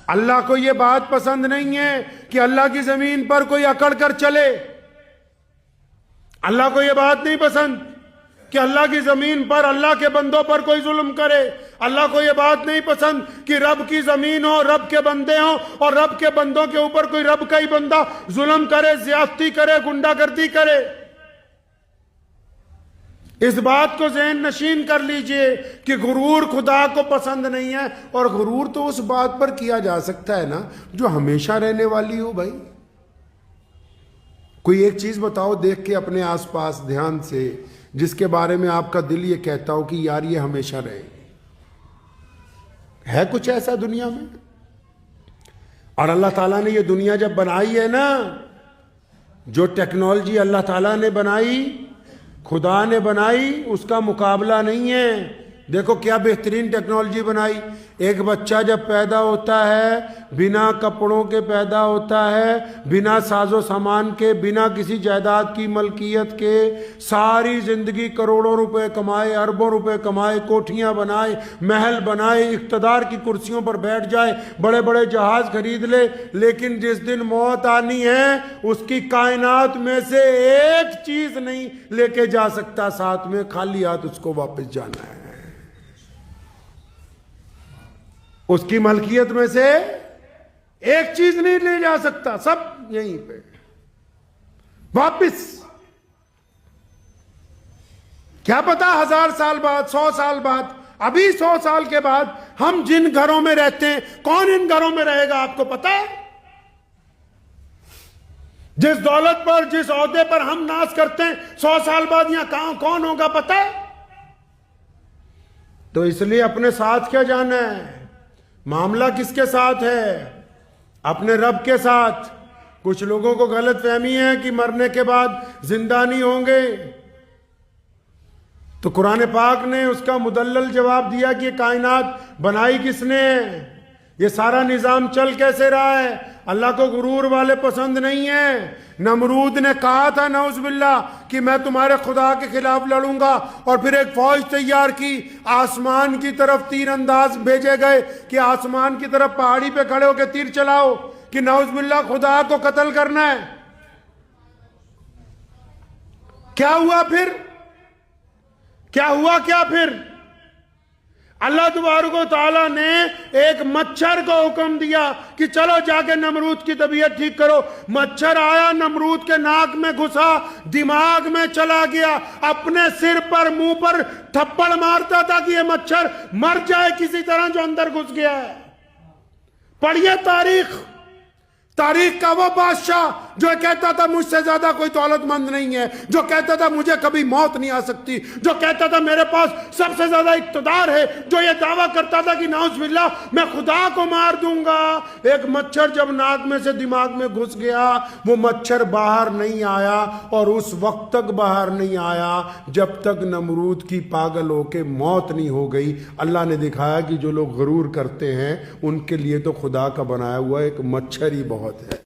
اللہ کو یہ بات پسند نہیں ہے کہ اللہ کی زمین پر کوئی اکڑ کر چلے. اللہ کو یہ بات نہیں پسند کہ اللہ کی زمین پر اللہ کے بندوں پر کوئی ظلم کرے. اللہ کو یہ بات نہیں پسند کہ رب کی زمین ہو، رب کے بندے ہوں، اور رب کے بندوں کے اوپر کوئی رب کا ہی بندہ ظلم کرے، زیادتی کرے، گنڈا گردی کرے. اس بات کو ذہن نشین کر لیجئے کہ غرور خدا کو پسند نہیں ہے. اور غرور تو اس بات پر کیا جا سکتا ہے نا جو ہمیشہ رہنے والی ہو. بھائی کوئی ایک چیز بتاؤ دیکھ کے اپنے آس پاس دھیان سے، جس کے بارے میں آپ کا دل یہ کہتا ہو کہ یار یہ ہمیشہ رہے. ہے کچھ ایسا دنیا میں؟ اور اللہ تعالیٰ نے یہ دنیا جب بنائی ہے نا، جو ٹیکنالوجی اللہ تعالیٰ نے بنائی، خدا نے بنائی، اس کا مقابلہ نہیں ہے. دیکھو کیا بہترین ٹیکنالوجی بنائی. ایک بچہ جب پیدا ہوتا ہے بنا کپڑوں کے پیدا ہوتا ہے، بنا ساز و سامان کے، بنا کسی جائیداد کی ملکیت کے، ساری زندگی کروڑوں روپے کمائے، اربوں روپے کمائے، کوٹھیاں بنائے، محل بنائے، اقتدار کی کرسیوں پر بیٹھ جائے، بڑے بڑے جہاز خرید لے، لیکن جس دن موت آنی ہے اس کی کائنات میں سے ایک چیز نہیں لے کے جا سکتا ساتھ میں، خالی ہاتھ اس کو واپس جانا ہے. اس کی ملکیت میں سے ایک چیز نہیں لے جا سکتا، سب یہیں پہ واپس. کیا پتا 1000 سال بعد، 100 سال بعد، ابھی 100 سال کے بعد ہم جن گھروں میں رہتے ہیں کون ان گھروں میں رہے گا؟ آپ کو پتا ہے؟ جس دولت پر، جس عہدے پر ہم ناز کرتے ہیں 100 سال بعد یہاں کہاں کون ہوگا پتا ہے؟ تو اس لیے اپنے ساتھ کیا جانا ہے؟ معاملہ کس کے ساتھ ہے؟ اپنے رب کے ساتھ. کچھ لوگوں کو غلط فہمی ہے کہ مرنے کے بعد زندہ نہیں ہوں گے. تو قرآن پاک نے اس کا مدلل جواب دیا کہ یہ کائنات بنائی کس نے؟ یہ سارا نظام چل کیسے رہا ہے؟ اللہ کو غرور والے پسند نہیں ہیں. نمرود نے کہا تھا نعوذ باللہ کہ میں تمہارے خدا کے خلاف لڑوں گا، اور پھر ایک فوج تیار کی، آسمان کی طرف تیر انداز بھیجے گئے کہ آسمان کی طرف پہاڑی پہ کھڑے ہو کے تیر چلاؤ کہ نعوذ باللہ خدا کو قتل کرنا ہے. کیا ہوا پھر؟ کیا ہوا کیا پھر؟ اللہ تبارک و تعالیٰ نے ایک مچھر کو حکم دیا کہ چلو جا کے نمرود کی طبیعت ٹھیک کرو. مچھر آیا، نمرود کے ناک میں گھسا، دماغ میں چلا گیا، اپنے سر پر، منہ پر تھپڑ مارتا تھا کہ یہ مچھر مر جائے کسی طرح جو اندر گھس گیا ہے. پڑھیے تاریخ کا وہ بادشاہ جو کہتا تھا مجھ سے زیادہ کوئی دولت مند نہیں ہے، جو کہتا تھا مجھے کبھی موت نہیں آ سکتی، جو کہتا تھا میرے پاس سب سے زیادہ اقتدار ہے، جو یہ دعویٰ کرتا تھا کہ نعوذ باللہ میں خدا کو مار دوں گا. ایک مچھر جب ناک میں سے دماغ میں گھس گیا، وہ مچھر باہر نہیں آیا، اور اس وقت تک باہر نہیں آیا جب تک نمرود کی پاگل ہو کے موت نہیں ہو گئی. اللہ نے دکھایا کہ جو لوگ غرور کرتے ہیں ان کے لیے تو خدا کا بنایا ہوا ایک مچھر ہی بہت ہے.